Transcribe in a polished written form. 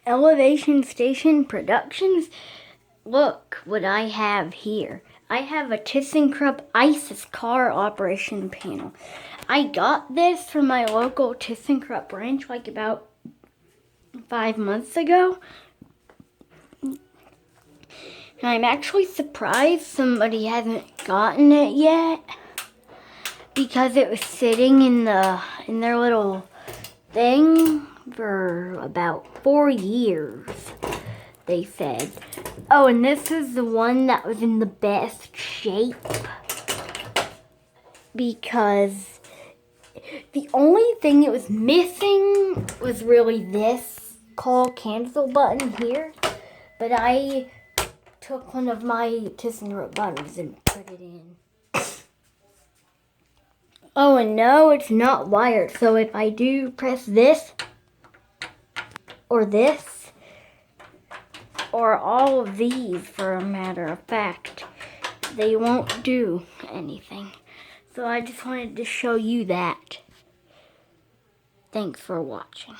Elevation Station Productions. Look what I have here. I have a Thyssenkrupp ISIS car operation panel. I got this from my local Thyssenkrupp branch like about 5 months ago. And I'm actually surprised somebody hasn't gotten it yet, because it was sitting in their little thing for about 4 years, they said. Oh, and this is the one that was in the best shape, because the only thing it was missing was really this call cancel button here. But I took one of my Thyssenkrupp buttons and put it in. Oh, and no, it's not wired. So if I do press this, or this, or all of these for a matter of fact, they won't do anything. So I just wanted to show you that. Thanks for watching.